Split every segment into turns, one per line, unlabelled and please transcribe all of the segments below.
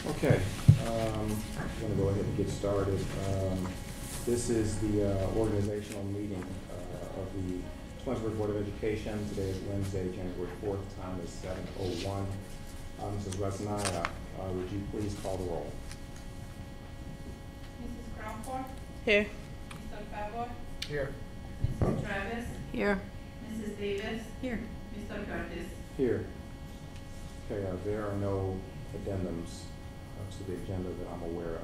Okay, I'm going to go ahead and get started. This is the organizational meeting of the Twinsburg Board of Education. Today is Wednesday, January 4th. Time is 7:01. Mrs. Resnaya, would you please call the roll?
Mrs. Crawford?
Here.
Mr. Favor?
Here.
Mrs. Travis?
Here.
Mrs. Davis?
Here.
Mr. Curtis?
Here. Okay, there are no addendums to the agenda that I'm aware of.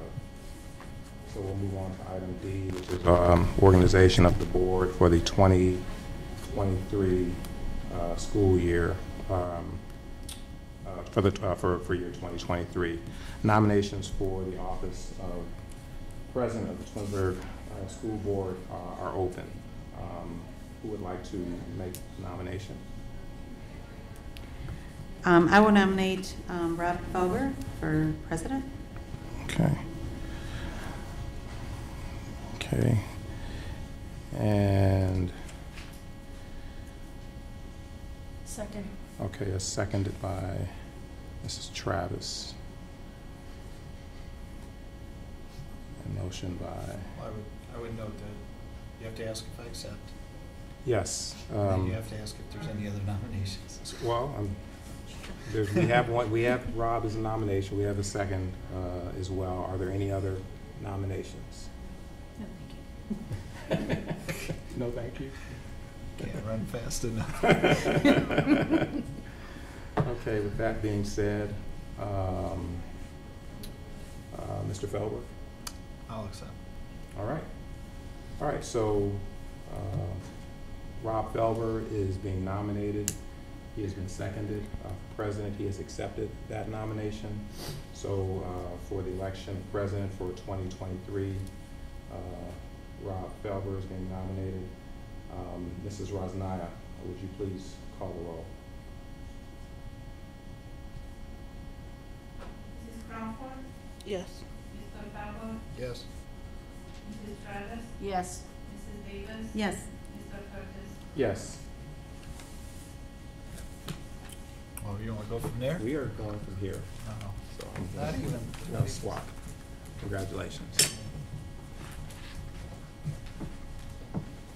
So we'll move on to item D, which is organization of the board for the 2023 school year, for year 2023. Nominations for the office of president of the Twinsburg School Board are open. Who would like to make the nomination?
I will nominate Rob Felber for president.
Okay. Okay. And
Second.
okay, it's seconded by Mrs. Travis. And motion by
I would note that you have to ask if I accept.
yes.
And you have to ask if there's any other nominations.
Well, we have one. We have Rob as a nomination. We have a second as well. Are there any other nominations?
No, thank you.
No, thank you.
Can't run fast enough.
Okay. With that being said, Mr. Felber.
I'll accept.
All right. All right. So Rob Felber is being nominated. He has been seconded for president. He has accepted that nomination. So for the election of president for 2023, Rob Felber is being nominated. Mrs. Rosnaya, would you please call the roll?
Mrs. Crawford?
Yes.
Mr. Favor?
Yes.
Mrs. Travis?
Yes.
Mrs. Davis?
Yes.
Mr. Curtis?
Yes.
Well, you want to go from there?
We are going from here.
No.
So
Not even.
no swap. Congratulations.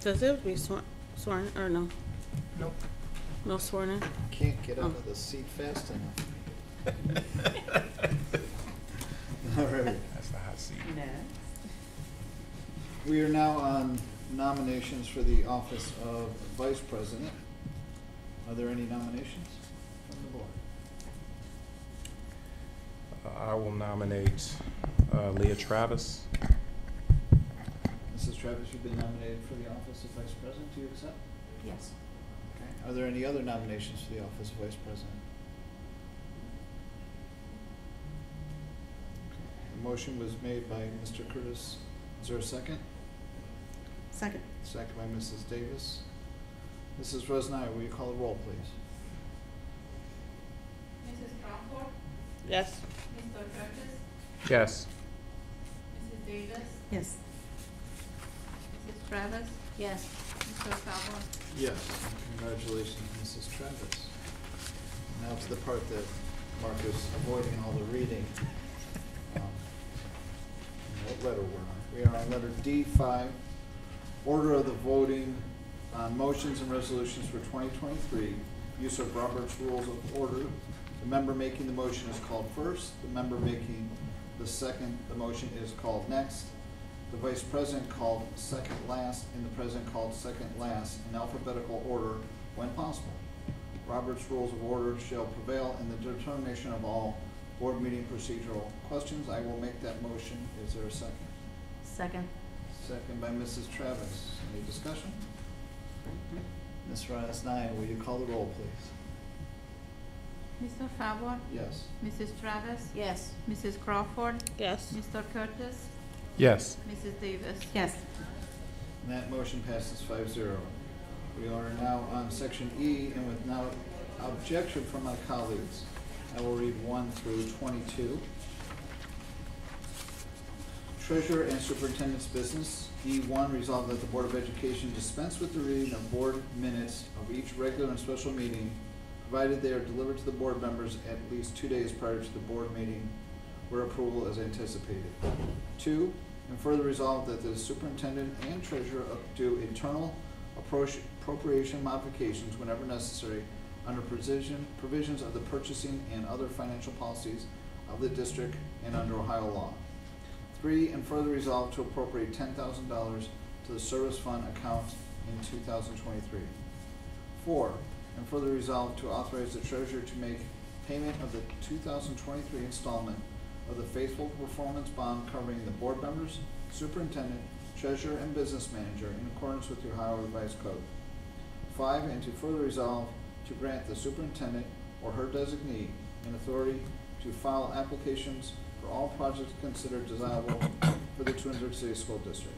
Does it have to be sworn or no?
Nope.
No sworn in?
Can't get out of the seat fast enough. All right.
That's the hot seat.
No.
We are now on nominations for the office of vice president. Are there any nominations from the board?
I will nominate Leah Travis.
Mrs. Travis, you've been nominated for the office of vice president. Do you accept?
Yes.
Okay. Are there any other nominations for the office of vice president? The motion was made by Mr. Curtis. Is there a second?
Second.
Second by Mrs. Davis. Mrs. Rosnaya, will you call the roll, please?
Mrs. Crawford?
Yes.
Mr. Curtis?
Yes.
Mrs. Davis?
Yes.
Mrs. Travis?
Yes.
Mr. Favor?
Yes. Congratulations, Mrs. Travis. Now to the part that Mark is avoiding all the reading. What letter we're on? We are on letter D5. Order of the voting on motions and resolutions for 2023. Use of Robert's Rules of Order. The member making the motion is called first. The member making the second, the motion is called next. The vice president called second last, and the president called second last in alphabetical order when possible. Robert's Rules of Order shall prevail in the determination of all board meeting procedural questions. I will make that motion. Is there a second?
Second.
Second by Mrs. Travis. Any discussion? Ms. Rosnaya, will you call the roll, please?
Mr. Favor?
Yes.
Mrs. Travis?
Yes.
Mrs. Crawford?
Yes.
Mr. Curtis?
Yes.
Mrs. Davis?
Yes.
And that motion passes 5-0. We are now on section E, and with no objection from my colleagues, I will read 1 through 22. Treasurer and Superintendent's Business. E1, resolved that the Board of Education dispense with the reading of board minutes of each regular and special meeting, provided they are delivered to the board members at least 2 days prior to the board meeting where approval is anticipated. 2, and further resolve that the superintendent and treasurer do internal appropriation modifications whenever necessary under provisions of the purchasing and other financial policies of the district and under Ohio law. 3, and further resolve to appropriate $10,000 to the service fund account in 2023. 4, and further resolve to authorize the treasurer to make payment of the 2023 installment of the faithful performance bond covering the board members, superintendent, treasurer, and business manager in accordance with the Ohio Revised Code. 5, and to further resolve to grant the superintendent or her designee an authority to file applications for all projects considered desirable for the Twinsburg City School District.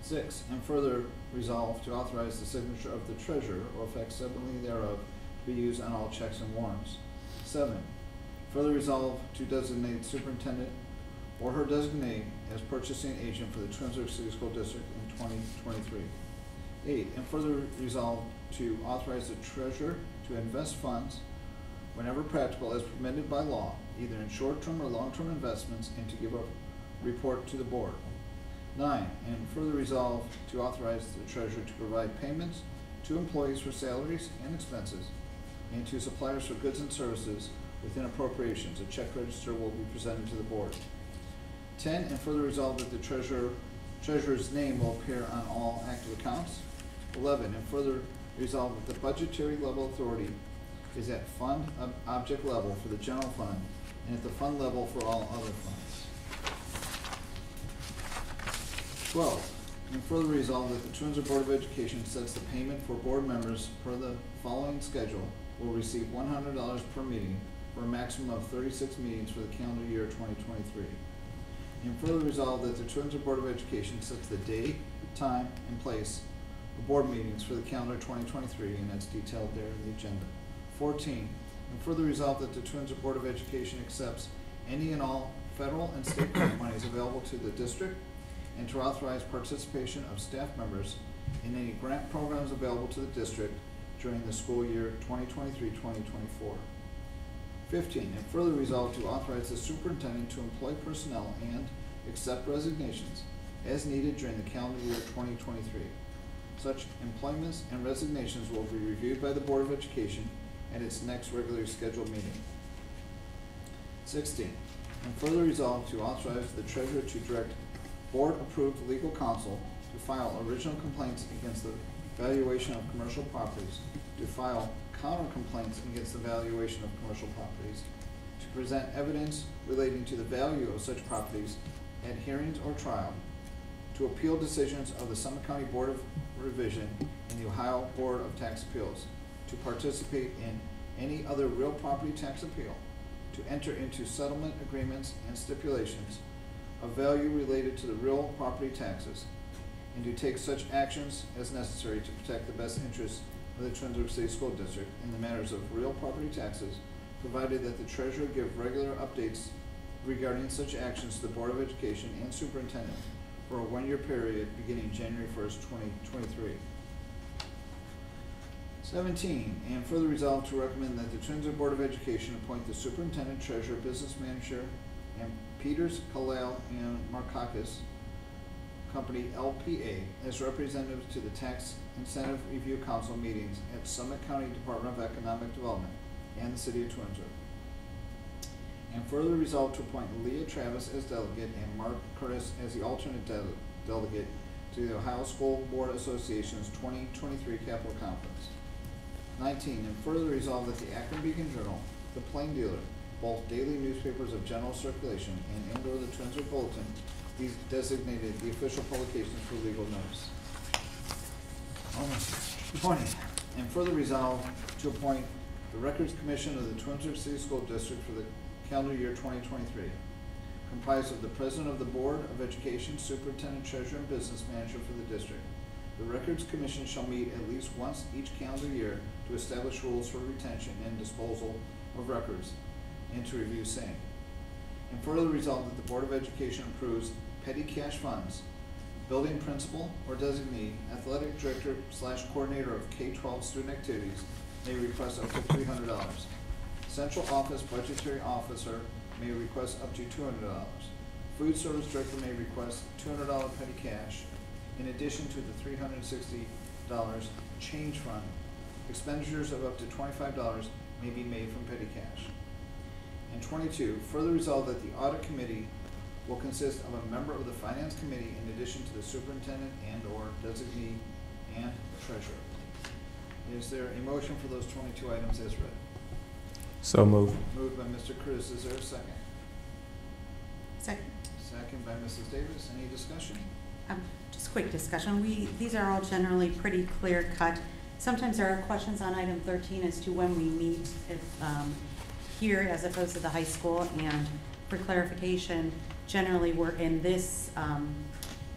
6, and further resolve to authorize the signature of the treasurer or facsimile thereof to be used on all checks and warrants. 7, further resolve to designate superintendent or her designee as purchasing agent for the Twinsburg City School District in 2023. 8, and further resolve to authorize the treasurer to invest funds whenever practical as permitted by law, either in short-term or long-term investments, and to give a report to the board. 9, and further resolve to authorize the treasurer to provide payments to employees for salaries and expenses and to suppliers for goods and services within appropriations. A check register will be presented to the board. 10, and further resolve that the treasurer's name will appear on all active accounts. 11, and further resolve that the budgetary level authority is at fund object level for the general fund and at the fund level for all other funds. 12, and further resolve that the Twinsburg Board of Education sets the payment for board members per the following schedule will receive $100 per meeting for a maximum of 36 meetings for the calendar year 2023. And further resolve that the Twinsburg Board of Education sets the day, time, and place of board meetings for the calendar 2023, and that's detailed there in the agenda. 14, and further resolve that the Twinsburg Board of Education accepts any and all federal and state grant monies available to the district and to authorize participation of staff members in any grant programs available to the district during the school year 2023-2024. 15, and further resolve to authorize the superintendent to employ personnel and accept resignations as needed during the calendar year 2023. Such employments and resignations will be reviewed by the Board of Education at its next regularly scheduled meeting. 16, and further resolve to authorize the treasurer to direct board-approved legal counsel to file original complaints against the valuation of commercial properties, to file counter complaints against the valuation of commercial properties, to present evidence relating to the value of such properties at hearings or trial, to appeal decisions of the Summit County Board of Revision and the Ohio Board of Tax Appeals, to participate in any other real property tax appeal, to enter into settlement agreements and stipulations of value related to the real property taxes, and to take such actions as necessary to protect the best interests of the Twinsburg City School District in the matters of real property taxes, provided that the treasurer give regular updates regarding such actions to the Board of Education and superintendent for a 1-year period beginning January 1st, 2023. 17, and further resolve to recommend that the Twinsburg Board of Education appoint the superintendent, treasurer, business manager, and Peters, Kalal, and Markakis Company, LPA, as representatives to the Tax Incentive Review Council meetings at Summit County Department of Economic Development and the City of Twinsburg. And further resolve to appoint Leah Travis as delegate and Mark Curtis as the alternate delegate to the Ohio School Board Association's 2023 Capital Conference. 19, and further resolve that the Akron Beacon Journal, the Plain Dealer, both daily newspapers of general circulation, and the Twinsburg Bulletin, be designated the official publications for legal notice. 20, and further resolve to appoint the Records Commission of the Twinsburg City School District for the calendar year 2023, comprised of the President of the Board of Education, Superintendent, Treasurer, and Business Manager for the district. The Records Commission shall meet at least once each calendar year to establish rules for retention and disposal of records and to review same. And further resolve that the Board of Education approves petty cash funds, building principal or designee, athletic director / coordinator of K-12 student activities may request up to $300. Central office budgetary officer may request up to $200. Food service director may request $200 petty cash in addition to the $360 change fund. Expenditures of up to $25 may be made from petty cash. And 22, further resolve that the audit committee will consist of a member of the finance committee in addition to the superintendent and/or designee and treasurer. Is there a motion for those 22 items as read?
So moved.
Moved by Mr. Curtis. Is there a second?
Second.
Second by Mrs. Davis. Any discussion?
Just quick discussion. These are all generally pretty clear cut. Sometimes there are questions on item 13 as to when we meet here as opposed to the high school. And for clarification, generally we're in this,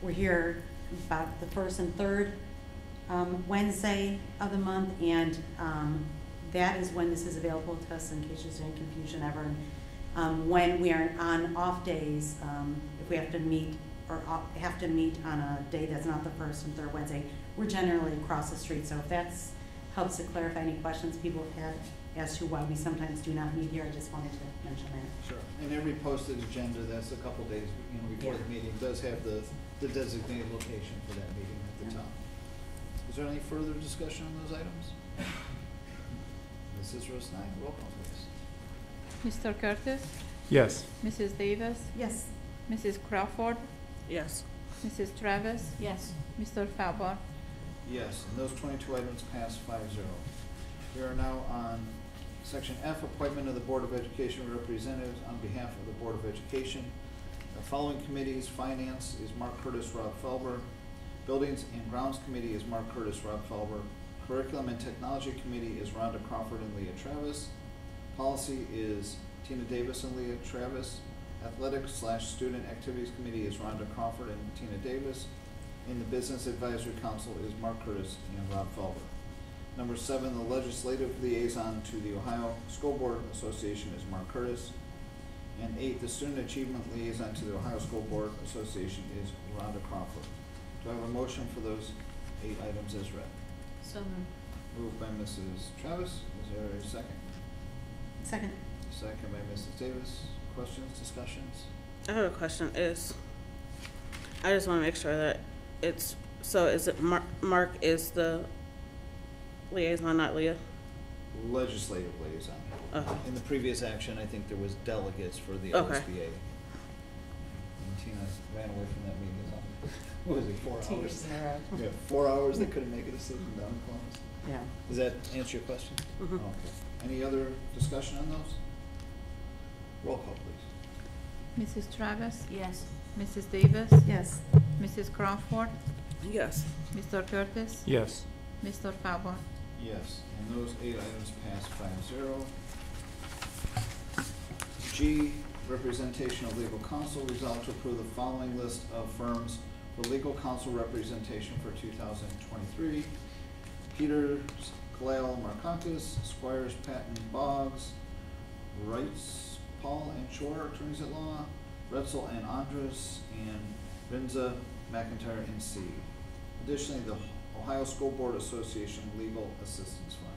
we're here about the first and third Wednesday of the month, and that is when this is available to us in case there's any confusion ever. When we are on off days, if we have to meet or have to meet on a day that's not the first and third Wednesday, we're generally across the street. So if that helps to clarify any questions people have had as to why we sometimes do not meet here, I just wanted to mention that.
Sure. And every posted agenda, that's a couple days, before the meeting, does have the designated location for that meeting at the top. Is there any further discussion on those items? Mrs. Rosenine, roll call please.
Mr. Curtis,
Yes.
Mrs. Davis,
Yes.
Mrs. Crawford,
Yes.
Mrs. Travis,
Yes.
Mr. Falber.
Yes, and those 22 items pass 5-0. We are now on section F, appointment of the Board of Education representatives on behalf of the Board of Education. The following committees: Finance is Mark Curtis, Rob Felber. Buildings and Grounds Committee is Mark Curtis, Rob Felber. Curriculum and Technology Committee is Rhonda Crawford and Leah Travis. Policy is Tina Davis and Leah Travis. Athletics/Student Activities Committee is Rhonda Crawford and Tina Davis. And the Business Advisory Council is Mark Curtis and Rob Felber. Number 7, the Legislative Liaison to the Ohio School Board Association is Mark Curtis. And 8, the Student Achievement Liaison to the Ohio School Board Association is Rhonda Crawford. Do I have a motion for those 8 items as read?
So moved.
Moved by Mrs. Travis. Is there a second?
Second.
Second by Mrs. Davis. Questions, discussions?
I have a question. I just want to make sure that is it Mark is the liaison, not Leah?
Legislative Liaison.
Okay.
In the previous action, I think there was delegates for the
Okay.
OSBA. And Tina ran away from that meeting. What was it, 4 hours? Yeah, 4 hours, they couldn't make a decision down in Columbus.
Yeah.
Does that answer your question?
Mhm.
Okay. Any other discussion on those? Roll call, please.
Mrs. Travis,
Yes.
Mrs. Davis,
Yes.
Mrs. Crawford,
Yes.
Mr. Curtis,
Yes.
Mr. Falber.
Yes, and those 8 items pass 5-0. G, representation of legal counsel. Resolved to approve the following list of firms for legal counsel representation for 2023. Peters, Kalale, Markakis, Squires, Patton, Boggs, Wrights, Paul and Shore, attorneys at law, Retzel and Andres, and Rinza, McIntyre, and C. Additionally, the Ohio School Board Association Legal Assistance Fund.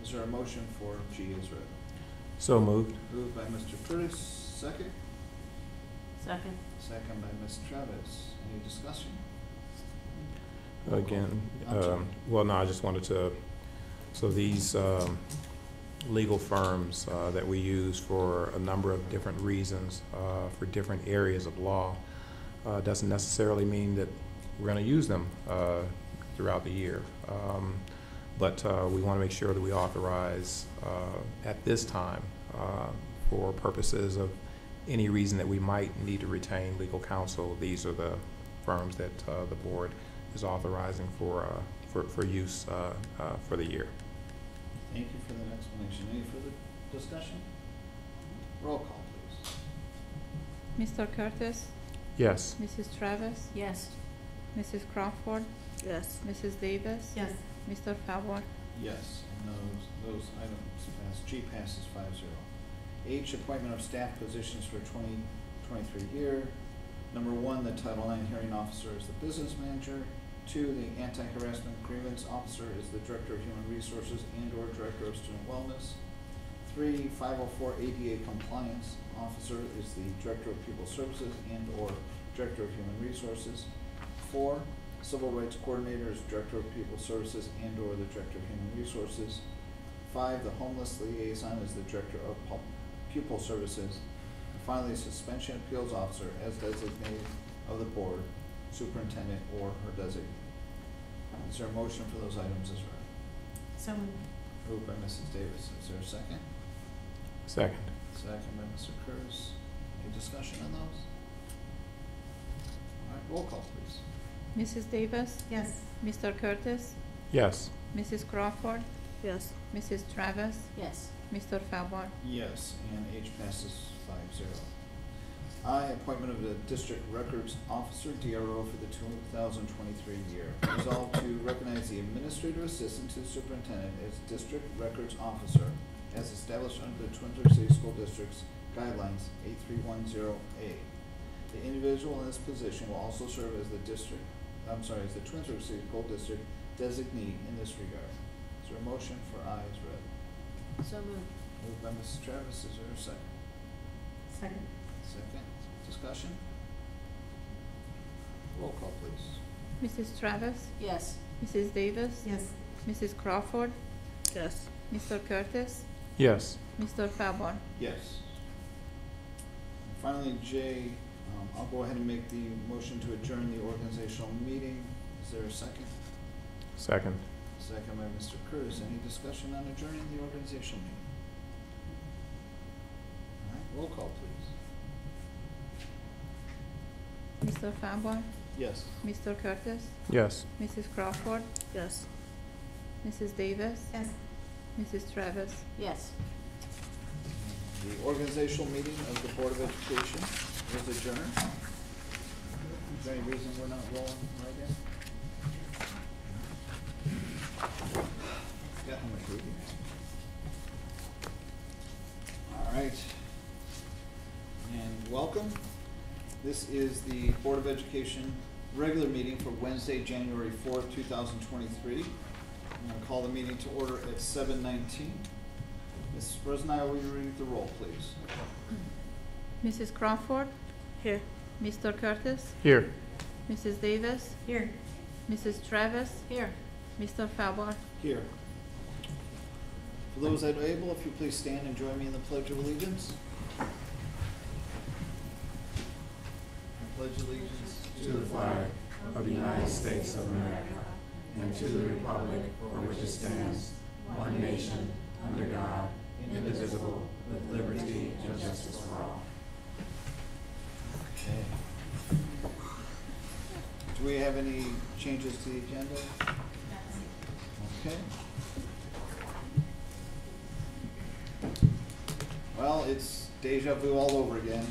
Is there a motion for G as read?
So moved.
Moved by Mr. Curtis, second.
Second.
Second by Ms. Travis. Any discussion?
Again,
I'm sorry.
well, no, I just wanted to, so these legal firms that we use for a number of different reasons, for different areas of law, doesn't necessarily mean that we're going to use them throughout the year. But we want to make sure that we authorize at this time for purposes of any reason that we might need to retain legal counsel. These are the firms that the board is authorizing for use for the year.
Thank you for that explanation. Any further discussion? Roll call, please.
Mr. Curtis,
Yes.
Mrs. Travis,
Yes.
Mrs. Crawford,
Yes.
Mrs. Davis,
Yes.
Yes,
Mr. Falber.
and those items pass. G passes 5-0. H, appointment of staff positions for 2023 year. Number 1, the Title IX hearing officer is the business manager. 2, the anti-harassment grievance officer is the director of human resources and/or director of student wellness. 3, 504 ADA compliance officer is the Director of Pupil Services and/or Director of Human Resources. 4, civil rights coordinator is Director of Pupil Services and/or the Director of Human Resources. 5, the homeless liaison is the Director of Pupil Services. And finally, suspension appeals officer as designated of the board, superintendent or her designee. Is there a motion for those items as read?
So
Moved by Mrs. Davis. Is there a second?
Second.
Second by Mr. Curtis. Any discussion on those? All right, roll call, please.
Mrs. Davis?
yes.
Mr. Curtis?
Yes.
Mrs. Crawford?
Yes.
Mrs. Travis?
Yes.
Mr. Falbar?
Yes, and H passes 5-0. I, appointment of the District Records Officer, DRO, for the 2023 year. Resolved to recognize the Administrative Assistant to the Superintendent as District Records Officer as established under the Twinsburg City School District's Guidelines 8310A. The individual in this position will also serve as the as the Twinsburg City School District designee in this regard. Is there a motion for I as read?
So moved.
Moved by Mrs. Travis, is there a second?
Second.
Second, discussion? Roll call, please.
Mrs. Travis?
Yes.
Mrs. Davis?
Yes.
Mrs. Crawford?
Yes.
Mr. Curtis?
Yes.
Mr. Falbar?
Yes. And finally, J, I'll go ahead and make the motion to adjourn the organizational meeting. Is there a second?
Second.
Second by Mr. Curtis. Any discussion on adjourning the organizational meeting? All right, roll call, please.
Mr. Falbar?
Yes.
Mr. Curtis?
Yes.
Mrs. Crawford?
Yes.
Mrs. Davis?
Yes.
Mrs. Travis?
Yes.
The organizational meeting of the Board of Education is adjourned. Is there any reason we're not rolling right in? Got how much reading? All right. And welcome. This is the Board of Education regular meeting for Wednesday, January 4th, 2023. I'm going to call the meeting to order at 7:19. Ms. Rosenau, will you read the roll, please?
Mrs. Crawford?
Here.
Mr. Curtis?
Here.
Mrs. Davis?
Here.
Mrs. Travis?
Here.
Mr. Falbar?
Here. For those that are able, if you please stand and join me in the Pledge of Allegiance. I pledge allegiance
To the flag of the United States of America and to the republic for which it stands, one nation, under God, indivisible, with liberty and justice for all.
Okay. Do we have any changes to the agenda? Okay. Well, it's deja vu all over again.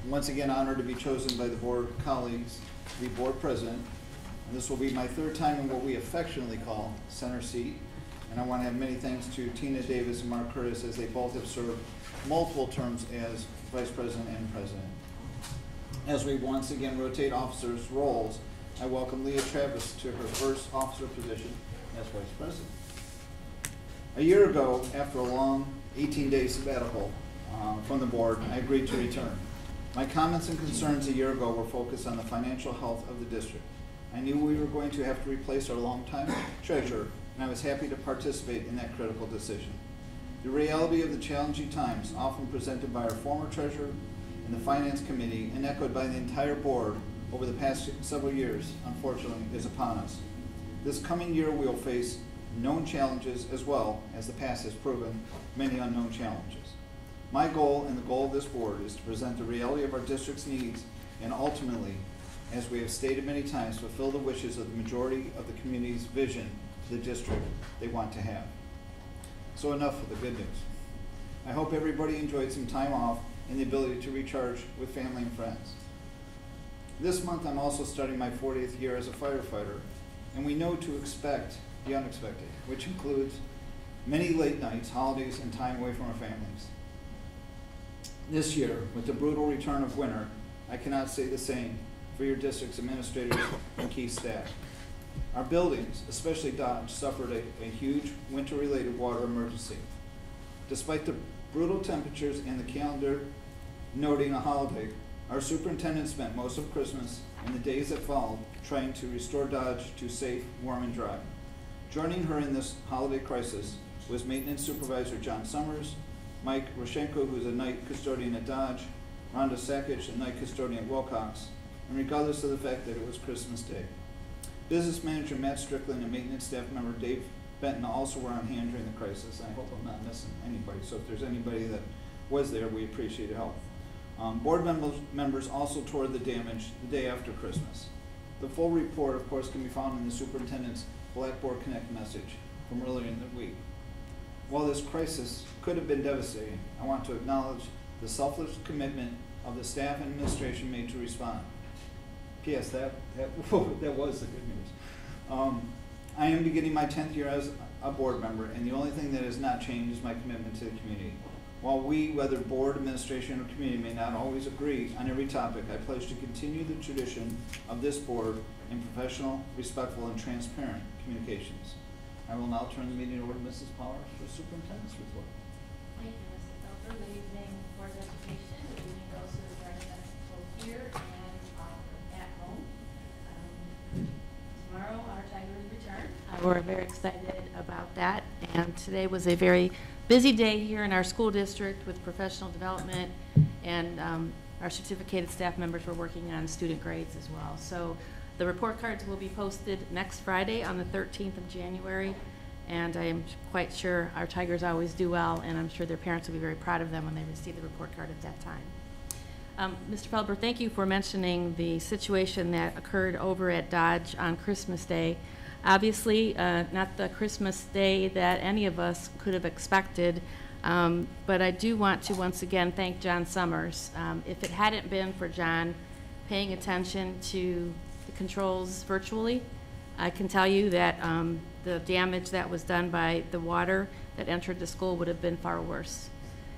Once again, honored to be chosen by the board colleagues to be board president. And this will be my third time in what we affectionately call center seat. And I want to have many thanks to Tina Davis and Mark Curtis, as they both have served multiple terms as vice president and president. As we once again rotate officers' roles, I welcome Leah Travis to her first officer position as vice president. A year ago, after a long 18-day sabbatical from the board, I agreed to return. My comments and concerns a year ago were focused on the financial health of the district. I knew we were going to have to replace our longtime treasurer, and I was happy to participate in that critical decision. The reality of the challenging times often presented by our former treasurer and the finance committee and echoed by the entire board over the past several years, unfortunately, is upon us. This coming year we will face known challenges as well as the past has proven many unknown challenges. My goal and the goal of this board is to present the reality of our district's needs and ultimately, as we have stated many times, fulfill the wishes of the majority of the community's vision to the district they want to have. So enough of the good news. I hope everybody enjoyed some time off and the ability to recharge with family and friends. This month I'm also starting my 40th year as a firefighter, and we know to expect the unexpected, which includes many late nights, holidays, and time away from our families. This year, with the brutal return of winter, I cannot say the same for your district's administrators and key staff. Our buildings, especially Dodge, suffered a huge winter-related water emergency. Despite the brutal temperatures and the calendar noting a holiday, our superintendent spent most of Christmas and the days that followed trying to restore Dodge to safe, warm, and dry. Joining her in this holiday crisis was maintenance supervisor John Summers, Mike Roshenko, who's a night custodian at Dodge, Rhonda Sakic, a night custodian at Wilcox, and regardless of the fact that it was Christmas Day. Business manager Matt Strickland and maintenance staff member Dave Benton also were on hand during the crisis. I hope I'm not missing anybody, so if there's anybody that was there, we appreciate your help. Board members also toured the damage the day after Christmas. The full report, of course, can be found in the superintendent's Blackboard Connect message from earlier in the week. While this crisis could have been devastating, I want to acknowledge the selfless commitment of the staff and administration made to respond. P.S. That was the good news. I am beginning my 10th year as a board member, and the only thing that has not changed is my commitment to the community. While we, whether board, administration, or community, may not always agree on every topic, I pledge to continue the tradition of this board in professional, respectful, and transparent communications. I will now turn the meeting over to Mrs. Powers for superintendent's report.
Thank you, Mrs. Felter. Good evening, Board of Education. Good evening, those who are joining us both here and at home. Tomorrow, our Tigers return. We're very excited about that. And today was a very busy day here in our school district with professional development, and our certificated staff members were working on student grades as well. So the report cards will be posted next Friday on the 13th of January, and I am quite sure our Tigers always do well, and I'm sure their parents will be very proud of them when they receive the report card at that time. Mr. Feldberg, thank you for mentioning the situation that occurred over at Dodge on Christmas Day. Obviously, not the Christmas Day that any of us could have expected, but I do want to once again thank John Summers. If it hadn't been for John paying attention to the controls virtually, I can tell you that the damage that was done by the water that entered the school would have been far worse.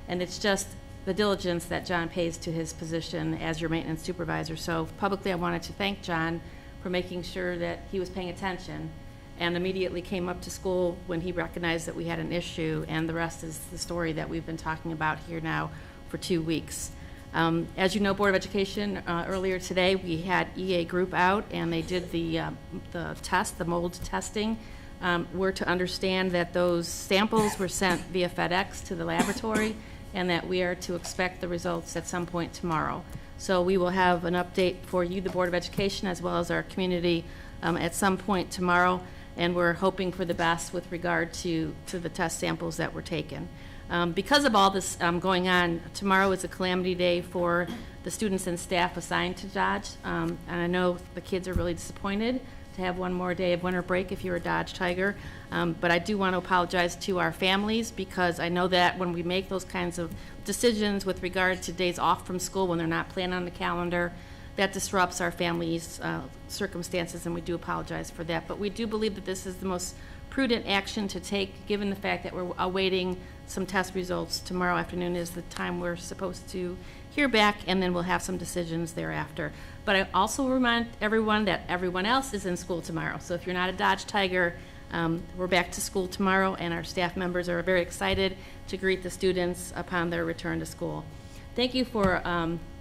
And it's just the diligence that John pays to his position as your maintenance supervisor. So publicly, I wanted to thank John for making sure that he was paying attention and immediately came up to school when he recognized that we had an issue, and the rest is the story that we've been talking about here now for 2 weeks. As you know, Board of Education, earlier today we had EA Group out, and they did the test, the mold testing. We're to understand that those samples were sent via FedEx to the laboratory, and that we are to expect the results at some point tomorrow. So we will have an update for you, the Board of Education, as well as our community at some point tomorrow, and we're hoping for the best with regard to the test samples that were taken. Because of all this going on, tomorrow is a calamity day for the students and staff assigned to Dodge, and I know the kids are really disappointed to have one more day of winter break if you're a Dodge Tiger, but I do want to apologize to our families, because I know that when we make those kinds of decisions with regard to days off from school when they're not planned on the calendar, that disrupts our families' circumstances, and we do apologize for that. But we do believe that this is the most prudent action to take, given the fact that we're awaiting some test results. Tomorrow afternoon is the time we're supposed to hear back, and then we'll have some decisions thereafter. But I also remind everyone that everyone else is in school tomorrow. So if you're not a Dodge Tiger, we're back to school tomorrow, and our staff members are very excited to greet the students upon their return to school. Thank you for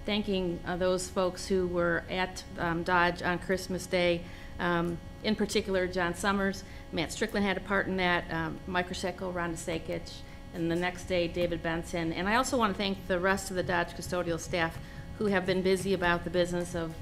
thanking those folks who were at Dodge on Christmas Day. In particular, John Summers, Matt Strickland had a part in that, Mike Rosecco, Rhonda Sakic, and the next day, David Benson. And I also want to thank the rest of the Dodge custodial staff who have been busy about the business of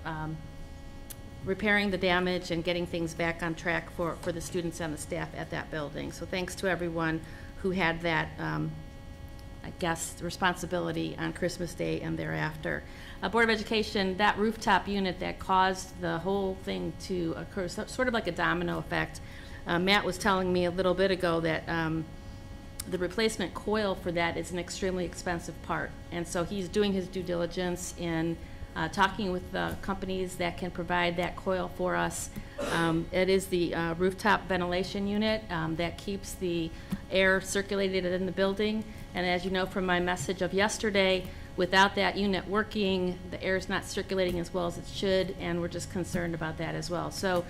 repairing the damage and getting things back on track for the students and the staff at that building. So thanks to everyone who had that, I guess, responsibility on Christmas Day and thereafter. Board of Education, that rooftop unit that caused the whole thing to occur, sort of like a domino effect. Matt was telling me a little bit ago that the replacement coil for that is an extremely expensive part. And so he's doing his due diligence in talking with the companies that can provide that coil for us. It is the rooftop ventilation unit that keeps the air circulated in the building. And as you know from my message of yesterday, without that unit working, the air is not circulating as well as it should, and we're just concerned about that as well. So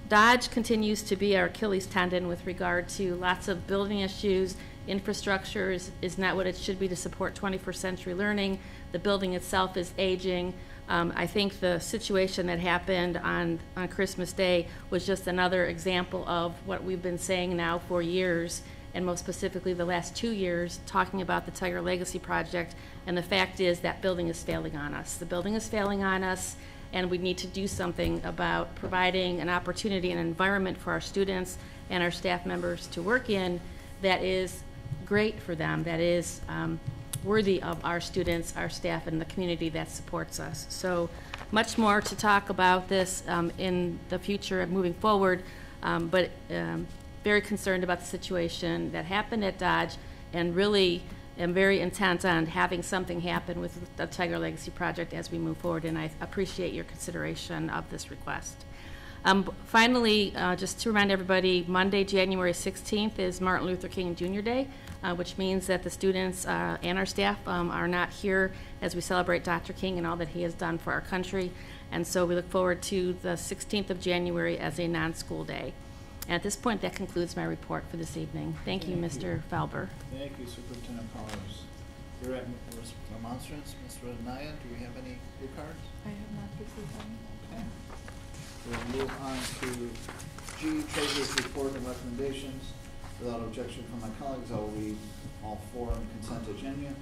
Dodge continues to be our Achilles tendon with regard to lots of building issues Infrastructure is not what it should be to support 21st century learning. The building itself is aging. I think the situation that happened on Christmas Day was just another example of what we've been saying now for years, and most specifically the last 2 years, talking about the Tiger Legacy Project, and the fact is that building is failing on us. The building is failing on us, and we need to do something about providing an opportunity and environment for our students and our staff members to work in that is great for them, that is worthy of our students, our staff, and the community that supports us. So much more to talk about this in the future moving forward, but very concerned about the situation that happened at Dodge, and really am very intent on having something happen with the Tiger Legacy Project as we move forward, and I appreciate your consideration of this request. Finally, just to remind everybody, Monday, January 16th is Martin Luther King Jr. Day, which means that the students and our staff are not here as we celebrate Dr. King and all that he has done for our country. And so we look forward to the 16th of January as a non-school day. And at this point, that concludes my report for this evening. Thank you, Mr. Falber.
Thank you, Superintendent Powers. You're at remonstrance, Ms. Renaya, do we have any blue cards?
I have not received any.
Okay. We'll move on to G, Treasurer's Report and Recommendations. Without objection from my colleagues, I will read all four on the consent agenda.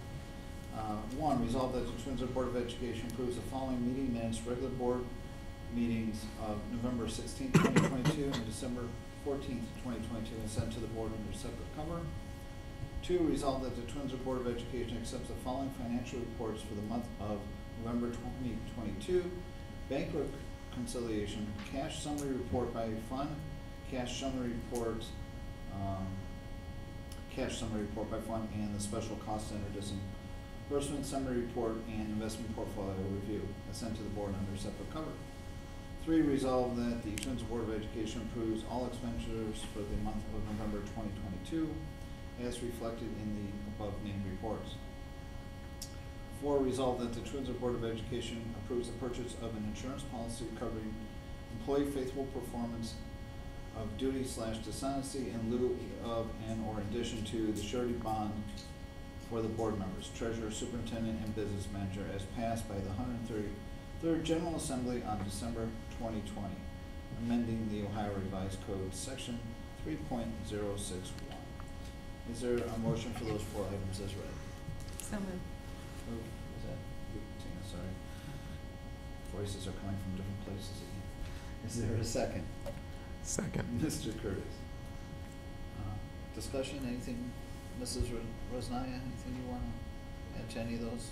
One, resolve that the Twinsburg Board of Education approves the following meeting minutes, regular board meetings of November 16th, 2022 and December 14th, 2022, and sent to the board under separate cover. Two, resolve that the Twinsburg Board of Education accepts the following financial reports for the month of November 2022. Bank reconciliation, cash summary report by fund, cash summary report by fund, and the special cost center disbursement summary report and investment portfolio review, as sent to the board under separate cover. Three, resolve that the Twinsburg Board of Education approves all expenditures for the month of November 2022 as reflected in the above named reports. Four, resolve that the Twinsburg Board of Education approves the purchase of an insurance policy covering employee faithful performance of duty/dishonesty in lieu of and or in addition to the surety bond for the board members, treasurer, superintendent, and business manager as passed by the 133rd General Assembly on December 2020, amending the Ohio Revised Code Section 3.061. Is there a motion for those four items as read?
So moved.
Move. Is that you, Tina? Sorry. Voices are coming from different places again. Is there a second?
Second.
Mr. Curtis. Discussion, anything, Mrs. Rosnaya, anything you want to add to any of those?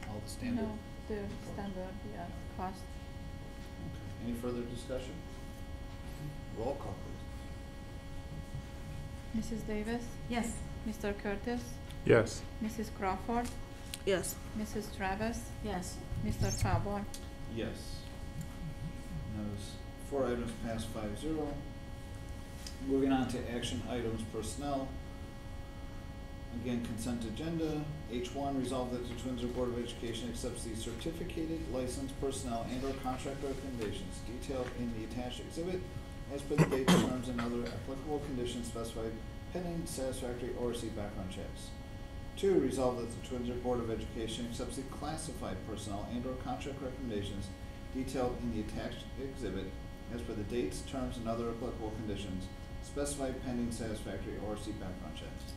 All the standard?
No, the standard, yeah, cost.
Okay. Any further discussion? Roll call, please.
Mrs. Davis?
Yes.
Mr. Curtis?
Yes.
Mrs. Crawford?
Yes.
Mrs. Travis?
Yes.
Mr. Falber?
Yes. Those four items pass 5-0. Moving on to action items, personnel. Again, consent agenda. H1, resolve that the Twinsburg Board of Education accepts the certificated licensed personnel and or contract recommendations detailed in the attached exhibit as per the dates, terms, and other applicable conditions specified pending satisfactory ORC background checks. 2, resolve that the Twinsburg Board of Education accepts the classified personnel and or contract recommendations detailed in the attached exhibit as per the dates, terms, and other applicable conditions specified pending satisfactory ORC background checks.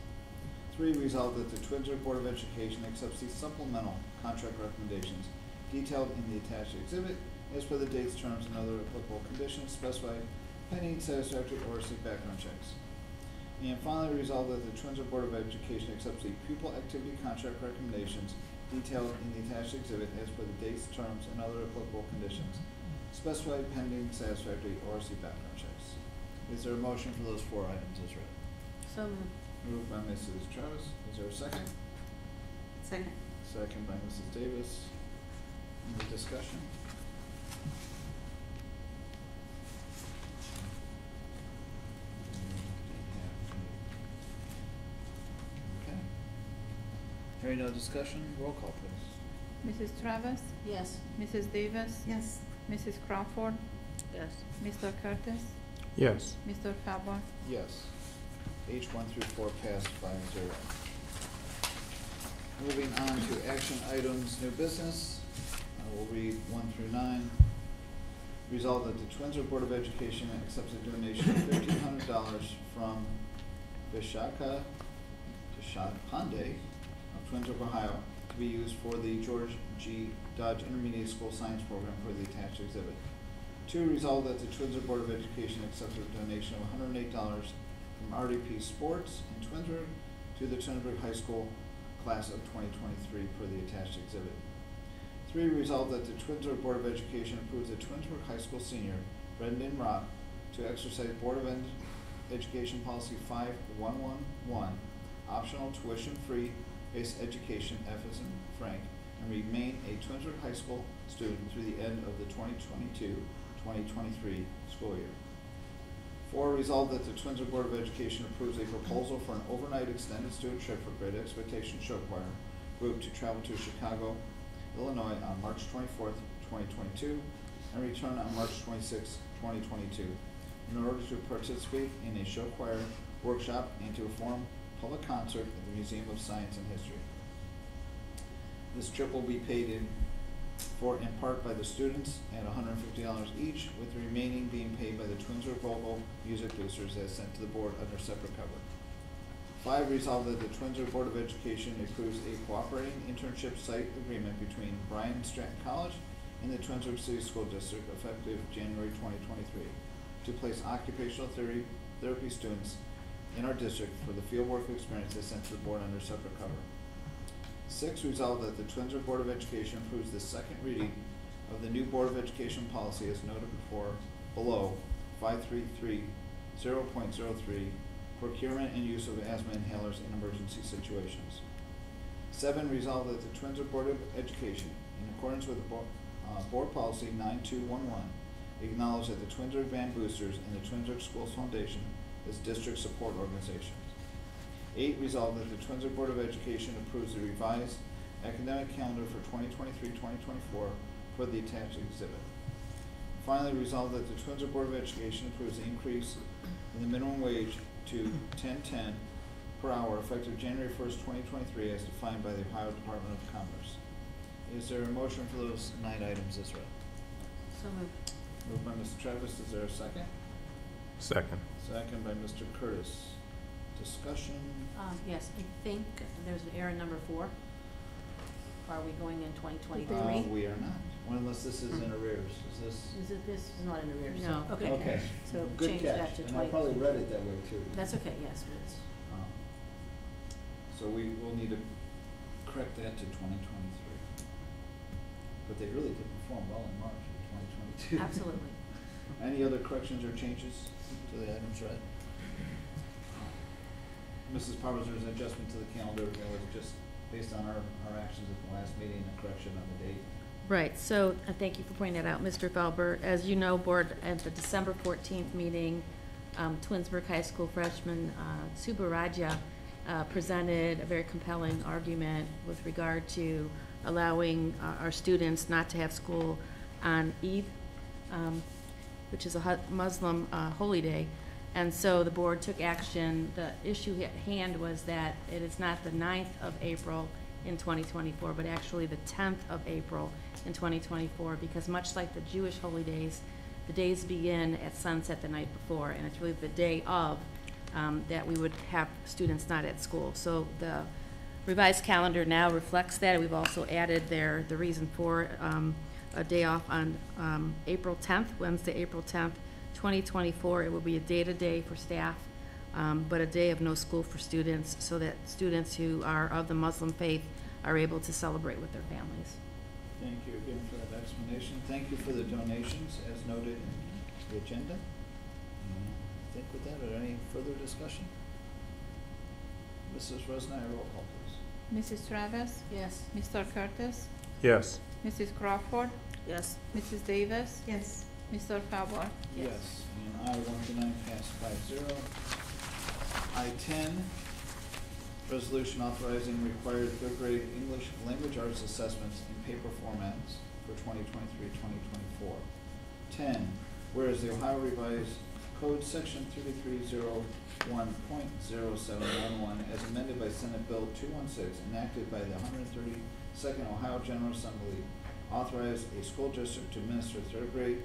3, resolve that the Twinsburg Board of Education accepts the supplemental contract recommendations detailed in the attached exhibit as per the dates, terms, and other applicable conditions specified pending satisfactory ORC background checks. And finally, resolve that the Twinsburg Board of Education accepts the pupil activity contract recommendations detailed in the attached exhibit as per the dates, terms, and other applicable conditions specified pending satisfactory ORC background checks. Is there a motion for those four items as read?
So moved.
Moved by Mrs. Travis. Is there a second?
Second.
Second by Mrs. Davis. Any discussion? Okay. Hearing no discussion, roll call please.
Mrs. Travis?
Yes.
Mrs. Davis?
Yes.
Mrs. Crawford?
Yes.
Mr. Curtis?
Yes.
Mr. Falber?
Yes. H 1 through 4 passed 5-0. Moving on to action items, new business. I will read 1 through 9. Resolved that the Twinsburg Board of Education accepts a donation of $1,500 from Vishaka Deshapande of Twinsburg, Ohio, to be used for the George G. Dodge Intermediate School Science Program for the attached exhibit. 2, resolved that the Twinsburg Board of Education accepts a donation of $108 from RDP Sports in Twinsburg to the Twinsburg High School class of 2023 for the attached exhibit. 3, resolved that the Twinsburg Board of Education approves the Twinsburg High School senior, Brendan Rock, to exercise Board of Education Policy 5111, optional tuition-free basic education, F as in Frank, and remain a Twinsburg High School student through the end of the 2022-2023 school year. 4, resolved that the Twinsburg Board of Education approves a proposal for an overnight extended student trip for Great Expectations Show Choir group to travel to Chicago, Illinois on March 24th, 2022, and return on March 26th, 2022, in order to participate in a show choir workshop and to perform public concert at the Museum of Science and History. This trip will be paid in part by the students at $150 each, with the remaining being paid by the Twinsburg Vocal Music Boosters as sent to the board under separate cover. 5, resolved that the Twinsburg Board of Education approves a cooperating internship site agreement between Bryan Stratton College and the Twinsburg City School District effective January 2023 to place occupational therapy students in our district for the fieldwork experience as sent to the board under separate cover. 6, resolved that the Twinsburg Board of Education approves the second reading of the new Board of Education policy as noted below 533.0.03, procurement and use of asthma inhalers in emergency situations. 7, resolved that the Twinsburg Board of Education, in accordance with the board policy 9211, acknowledge that the Twinsburg Band Boosters and the Twinsburg Schools Foundation as district support organizations. 8, resolved that the Twinsburg Board of Education approves the revised academic calendar for 2023-2024 for the attached exhibit. Finally, resolved that the Twinsburg Board of Education approves the increase in the minimum wage to $10.10 per hour effective January 1st, 2023 as defined by the Ohio Department of Commerce. Is there a motion for those 9 items as read?
So moved.
Moved by Mr. Travis, is there a second?
Second.
Second by Mr. Curtis. Discussion?
Yes, I think there's an error in number 4. Are we going in 2023?
We are not, well, unless this is in arrears, is this?
This is not in arrears.
No.
Okay.
Okay,
So
good
change
catch,
that to
and I
20.
probably read it that way too.
That's okay, yes, but it's,
So we will need to correct that to 2023. But they really did perform well in March of 2022.
absolutely.
Any other corrections or changes to the items read? Mrs. Powers, there's an adjustment to the calendar, that was just based on our actions at the last meeting, a correction on the date.
Right, so thank you for pointing that out, Mr. Felber. As you know, Board, at the December 14th meeting, Twinsburg High School freshman Subaraja presented a very compelling argument with regard to allowing our students not to have school on Eid, which is a Muslim holy day. And so the board took action. The issue at hand was that it is not the 9th of April in 2024, but actually the 10th of April in 2024, because much like the Jewish holy days, the days begin at sunset the night before, and it's really the day of that we would have students not at school. So the revised calendar now reflects that. We've also added there the reason for a day off on April 10th, Wednesday, April 10th, 2024. It will be a day-to-day for staff, but a day of no school for students, so that students who are of the Muslim faith are able to celebrate with their families.
Thank you again for that explanation. Thank you for the donations as noted in the agenda. I think with that, are there any further discussion? Mrs. Rosner, roll call please.
Mrs. Travis,
Yes.
Mr. Curtis,
Yes.
Mrs. Crawford,
Yes.
Mrs. Davis,
Yes.
Mr. Felber.
Yes. And I 1 to 9 pass 5-0. I-10, resolution authorizing required 3rd grade English language arts assessments in paper formats for 2023-2024. 10, whereas the Ohio Revised Code Section 3301.0711 as amended by Senate Bill 216, enacted by the 132nd Ohio General Assembly, authorize a school district to administer third grade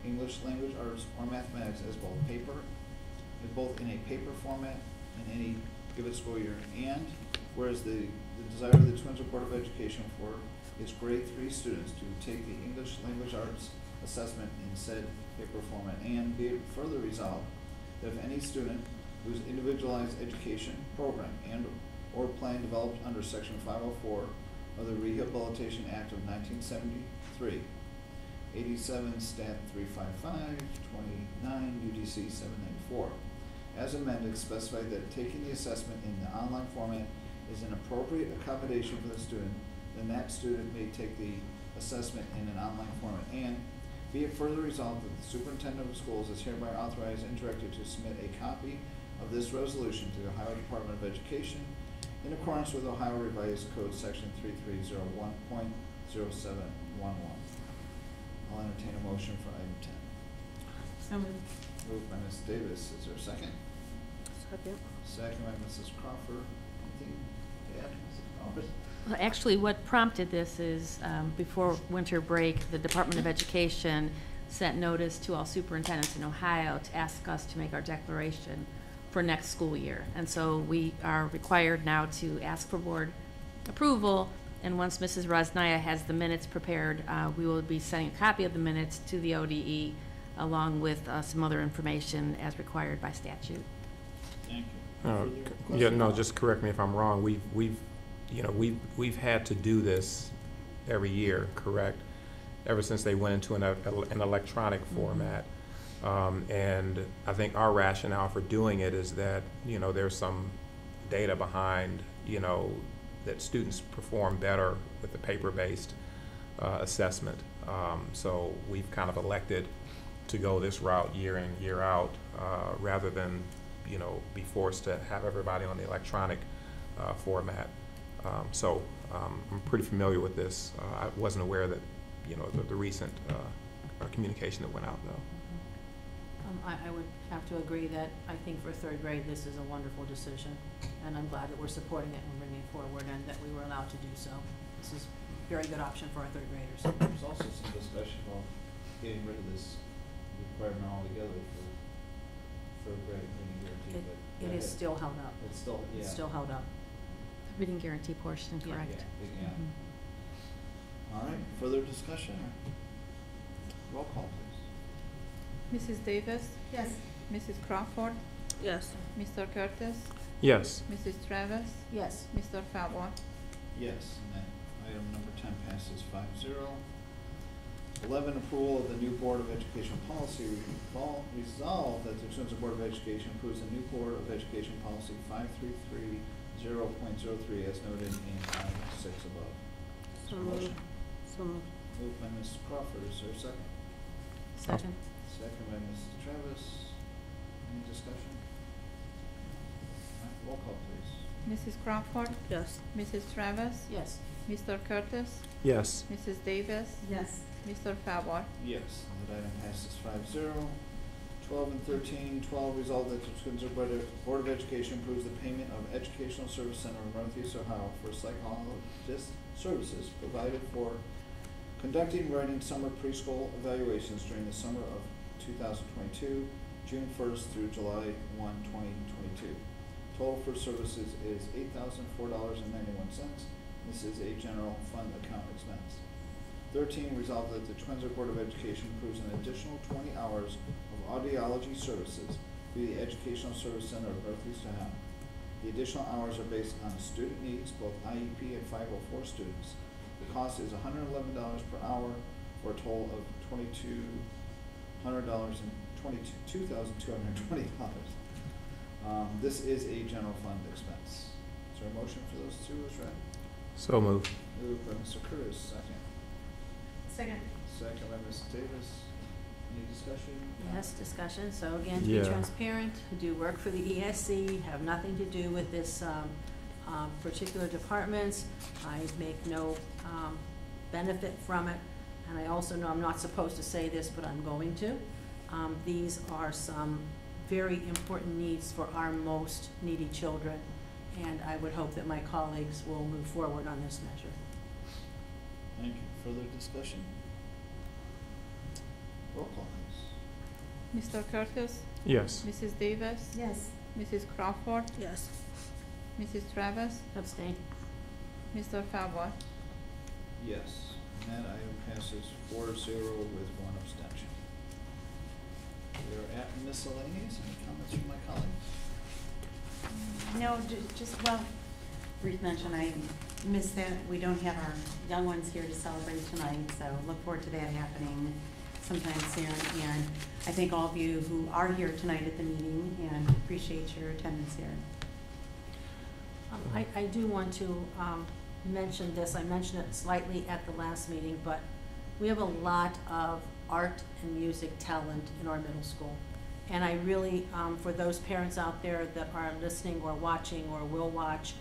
English language arts or mathematics as both in a paper format in any given school year, and whereas the desire of the Twinsburg Board of Education for its grade 3 students to take the English language arts assessment in said paper format, and be it further resolved that if any student whose individualized education program and or plan developed under Section 504 of the Rehabilitation Act of 1973, 87 Stat 355, 29 UDC 794, as amended, specified that taking the assessment in the online format is an appropriate accommodation for the student, then that student may take the assessment in an online format, and be it further resolved that the superintendent of schools is hereby authorized and directed to submit a copy of this resolution to the Ohio Department of Education in accordance with Ohio Revised Code Section 3301.0711. I'll entertain a motion for item 10.
So moved.
Moved by Ms. Davis. Is there a second?
Second.
Second by Mrs. Crawford. Anything to add, Mrs. Crawford?
Well, actually, what prompted this is before winter break, the Department of Education sent notice to all superintendents in Ohio to ask us to make our declaration for next school year. And so we are required now to ask for board approval. And once Mrs. Rosnaya has the minutes prepared, we will be sending a copy of the minutes to the ODE along with some other information as required by statute.
Thank you. Further
Yeah, no,
questions?
just correct me if I'm wrong. We've had to do this every year, correct? Ever since they went into an electronic format. And I think our rationale for doing it is that, there's some data behind, that students perform better with the paper-based assessment. So we've kind of elected to go this route year in, year out, rather than, be forced to have everybody on the electronic format. So I'm pretty familiar with this. I wasn't aware that, the recent communication that went out, though.
I would have to agree that I think for third grade, this is a wonderful decision, and I'm glad that we're supporting it and bringing it forward, and that we were allowed to do so. This is a very good option for our third graders.
There's also some discussion about getting rid of this requirement altogether for third grade reading guarantee, but.
It is still held up.
It's still, yeah.
It's still held up.
The reading guarantee portion,
Yeah.
correct?
Yeah. All right, further discussion? Roll call, please.
Mrs. Davis,
Yes.
Mrs. Crawford,
Yes.
Mr. Curtis,
Yes.
Mrs. Travis,
Yes.
Mr. Fabua.
Yes, and that item number 10 passes 5-0. 11, approval of the new Board of Education policy. Resolved that the Twinsburg Board of Education approves the new Board of Education policy 5330.03 as noted in item 6 above.
So
Motion.
moved. So moved.
Moved by Ms. Crawford. Is there a second?
Second.
Second by Mrs. Travis. Any discussion? All right, roll call, please.
Mrs. Crawford,
Yes.
Mrs. Travis,
Yes.
Mr. Curtis,
Yes.
Mrs. Davis,
Yes.
Mr. Fabua.
Yes, and that item passes 5-0. 12 and 13, 12, resolved that the Twinsburg Board of Education approves the payment of Educational Service Center of Northeast Ohio for psychologist services provided for conducting writing summer preschool evaluations during the summer of 2022, June 1st through July 1, 2022. Total for services is $8,004.91. This is a general fund account expense. 13, resolved that the Twinsburg Board of Education approves an additional 20 hours of audiology services via the Educational Service Center of Northeast Ohio. The additional hours are based on student needs, both IEP and 504 students. The cost is $111 per hour for a total of $2,200 and $22,220. This is a general fund expense. Is there a motion for those two as read?
So moved.
Moved by Mr. Curtis, second.
Second.
Second by Ms. Davis. Any discussion?
Yes, discussion. So again, to be
Yeah.
transparent, I do work for the ESC, have nothing to do with this particular departments. I make no benefit from it. And I also know I'm not supposed to say this, but I'm going to. These are some very important needs for our most needy children, and I would hope that my colleagues will move forward on this measure.
Thank you. Further discussion? Roll call, please.
Mr. Curtis?
Yes.
Mrs. Davis?
Yes.
Mrs. Crawford?
Yes.
Mrs. Travis?
Abstain.
Mr. Falber?
Yes, and that item passes 4-0 with 1 abstention. We are at miscellaneous. Any comments from my colleagues?
No, just, well, brief mention, I missed that. We don't have our young ones here to celebrate tonight, so look forward to that happening sometime soon. And I thank all of you who are here tonight at the meeting and appreciate your attendance here.
I do want to mention this. I mentioned it slightly at the last meeting, but we have a lot of art and music talent in our middle school. And I really, for those parents out there that are listening or watching or will watch,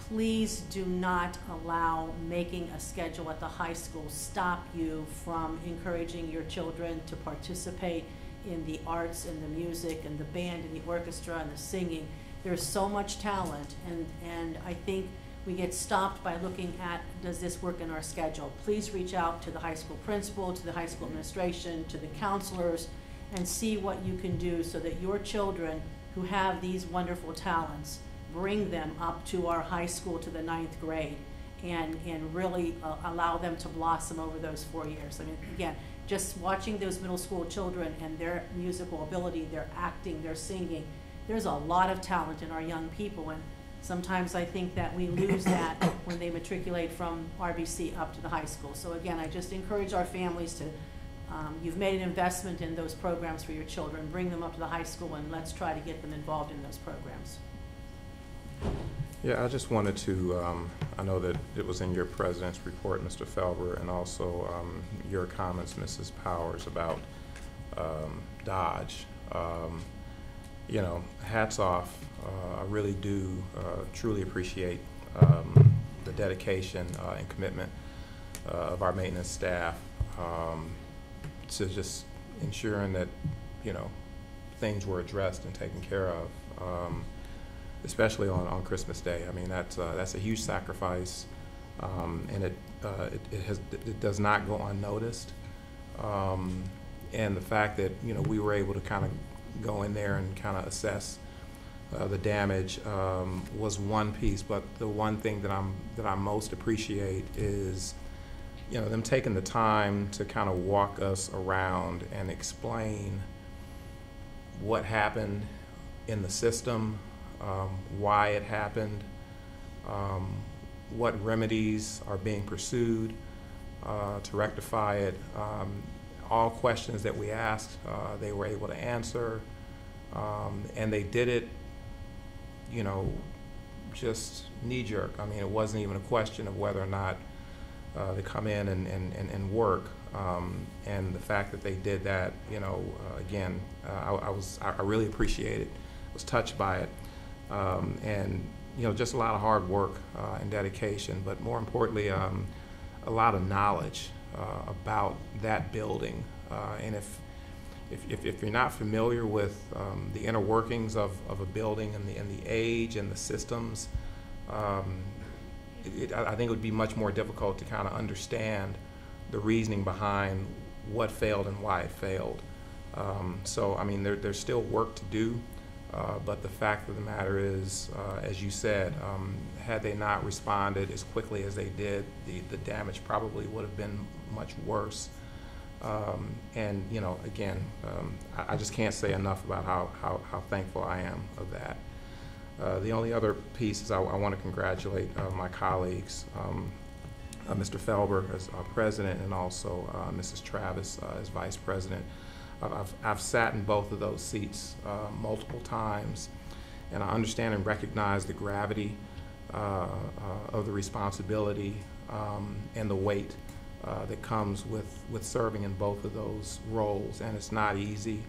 please do not allow making a schedule at the high school stop you from encouraging your children to participate in the arts and the music and the band and the orchestra and the singing. There's so much talent, and I think we get stopped by looking at, does this work in our schedule? Please reach out to the high school principal, to the high school administration, to the counselors, and see what you can do so that your children who have these wonderful talents, bring them up to our high school to the 9th grade and really allow them to blossom over those 4 years. I mean, again, just watching those middle school children and their musical ability, their acting, their singing, there's a lot of talent in our young people, and sometimes I think that we lose that when they matriculate from RBC up to the high school. So again, I just encourage our families to, you've made an investment in those programs for your children, bring them up to the high school, and let's try to get them involved in those programs.
Yeah, I just wanted to, I know that it was in your president's report, Mr. Felber, and also your comments, Mrs. Powers, about Dodge. You know, hats off. I really do truly appreciate the dedication and commitment of our maintenance staff to just ensuring that, you know, things were addressed and taken care of, especially on Christmas Day. I mean, that's a huge sacrifice, and it does not go unnoticed. And the fact that, you know, we were able to kind of go in there and kind of assess the damage was one piece, but the one thing that I most appreciate is, you know, them taking the time to kind of walk us around and explain what happened in the system, why it happened, what remedies are being pursued to rectify it. All questions that we asked, they were able to answer, and they did it, you know, just knee-jerk. I mean, it wasn't even a question of whether or not they come in and work, and the fact that they did that, you know, again, I really appreciate it. I was touched by it, and you know, just a lot of hard work and dedication, but more importantly, a lot of knowledge about that building. And if you're not familiar with the inner workings of a building and the age and the systems, I think it would be much more difficult to kind of understand the reasoning behind what failed and why it failed. So I mean, there's still work to do, but the fact of the matter is, as you said, had they not responded as quickly as they did, the damage probably would have been much worse. And you know, again, I just can't say enough about how thankful I am of that. The only other piece is I want to congratulate my colleagues, Mr. Felber as our president, and also Mrs. Travis as vice president. I've sat in both of those seats multiple times, and I understand and recognize the gravity of the responsibility and the weight that comes with serving in both of those roles, and it's not easy.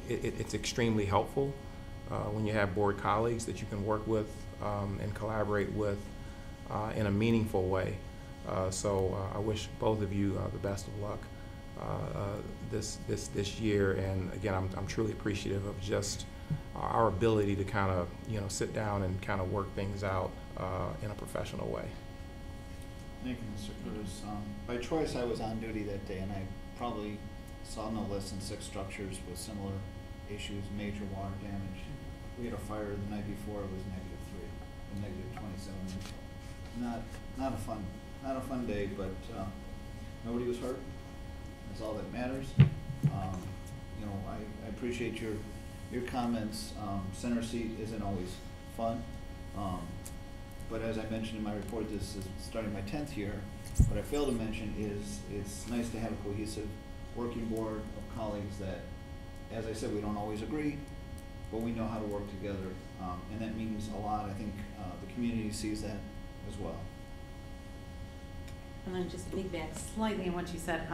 It's extremely helpful when you have board colleagues that you can work with and collaborate with in a meaningful way. So I wish both of you the best of luck this year. And again, I'm truly appreciative of just our ability to kind of, sit down and kind of work things out in a professional way.
Thank you, Mr. Curtis. By choice, I was on duty that day, and I probably saw no less than 6 structures with similar issues, major water damage. We had a fire the night before, it was -3 and -27. Not a fun day, but nobody was hurt. That's all that matters. I appreciate your comments. Center seat isn't always fun. But as I mentioned in my report, this is starting my 10th year. What I failed to mention is it's nice to have a cohesive working board of colleagues that, as I said, we don't always agree, but we know how to work together. And that means a lot. I think the community sees that as well.
And then just to piggyback slightly on what you said,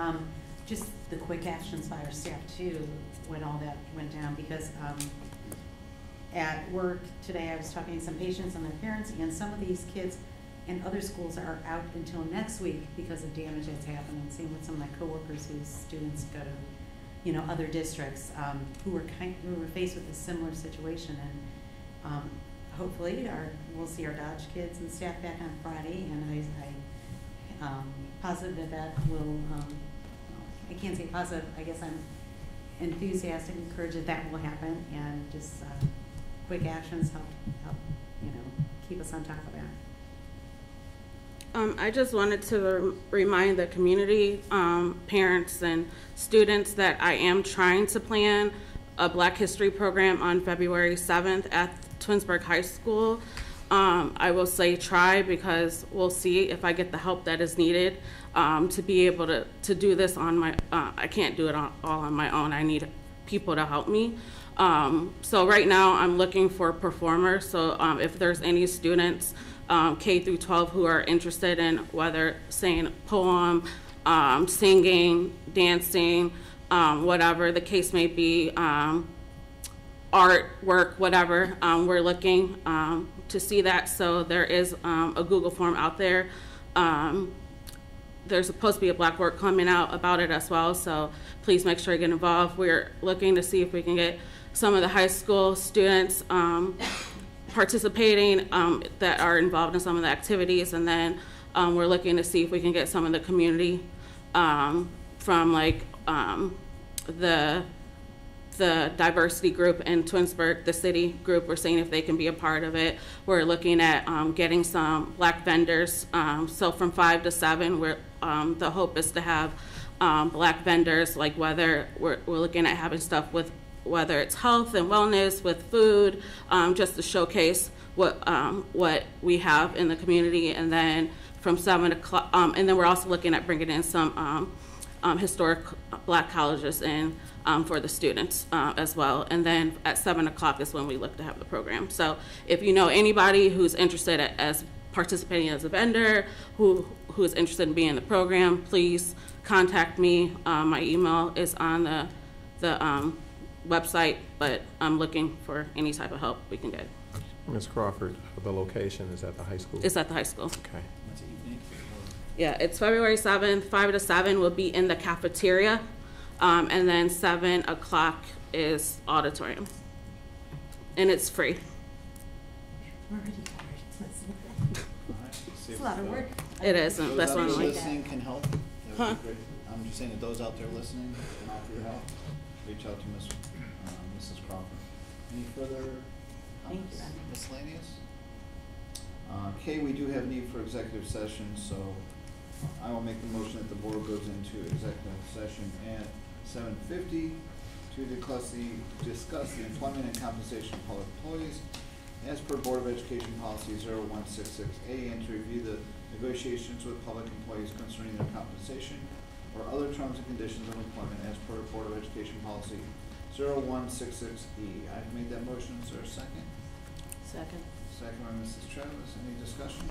just the quick actions by our staff too, when all that went down, because at work today, I was talking to some patients and their parents, and some of these kids in other schools are out until next week because of damage that's happening. Same with some of my coworkers whose students go to, other districts, who were faced with a similar situation. And hopefully we'll see our Dodge kids and staff back on Friday, and I'm positive that will, I can't say positive, I guess I'm enthusiastic, encouraged that will happen, and just quick actions help keep us on top of that.
I just wanted to remind the community, parents and students, that I am trying to plan a Black History program on February 7th at Twinsburg High School. I will say try, because we'll see if I get the help that is needed to be able to do this on my, I can't do it all on my own. I need people to help me. So right now I'm looking for performers. So if there's any students K through 12 who are interested in whether saying a poem, singing, dancing, whatever the case may be, art, work, whatever, we're looking to see that. So there is a Google form out there. There's supposed to be a Black Work coming out about it as well, so please make sure you get involved. We're looking to see if we can get some of the high school students participating that are involved in some of the activities, and then we're looking to see if we can get some of the community from like the diversity group in Twinsburg, the city group. We're seeing if they can be a part of it. We're looking at getting some Black vendors. So from 5 to 7, the hope is to have Black vendors, like whether we're looking at having stuff with whether it's health and wellness, with food, just to showcase what we have in the community. And then from 7 o'clock, and then we're also looking at bringing in some historic Black colleges in for the students as well. And then at 7 o'clock is when we look to have the program. So if you know anybody who's interested as participating as a vendor, who is interested in being in the program, please contact me. My email is on the website, but I'm looking for any type of help we can get.
Ms. Crawford, the location is at the high school?
It's at the high school.
Okay.
That's evening.
Yeah, it's February 7th, 5 to 7 will be in the cafeteria, and then 7 o'clock is auditorium, and it's free.
We're already tired.
All right, see
It's
if,
a lot of work.
It is,
Those
that's
out
what I'm
there
like.
listening can help. That would
Huh?
be great. I'm just saying that those out there listening can offer your help. Reach out to Mrs. Crawford. Any further
Thank
comments?
you, Rodney.
Miscellaneous? K, we do have need for executive session, so I will make the motion that the board goes into executive session at 7:50 to discuss the employment and compensation of public employees as per Board of Education Policy 0166A, and to review the negotiations with public employees concerning their compensation or other terms and conditions of employment as per Board of Education Policy 0166E. I've made that motion. Is there a second?
Second.
Second by Mrs. Travis. Any discussion?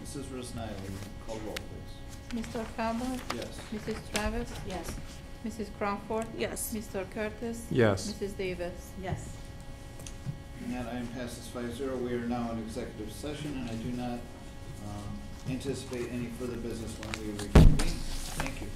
Mrs. Rusniley, call roll, please.
Mr. Falber?
Yes.
Mrs. Travis?
Yes.
Mrs. Crawford?
Yes.
Mr. Curtis?
Yes.
Mrs. Davis?
Yes.
And that item passes 5-0. We are now in executive session, and I do not anticipate any further business when we reconvene. Thank you.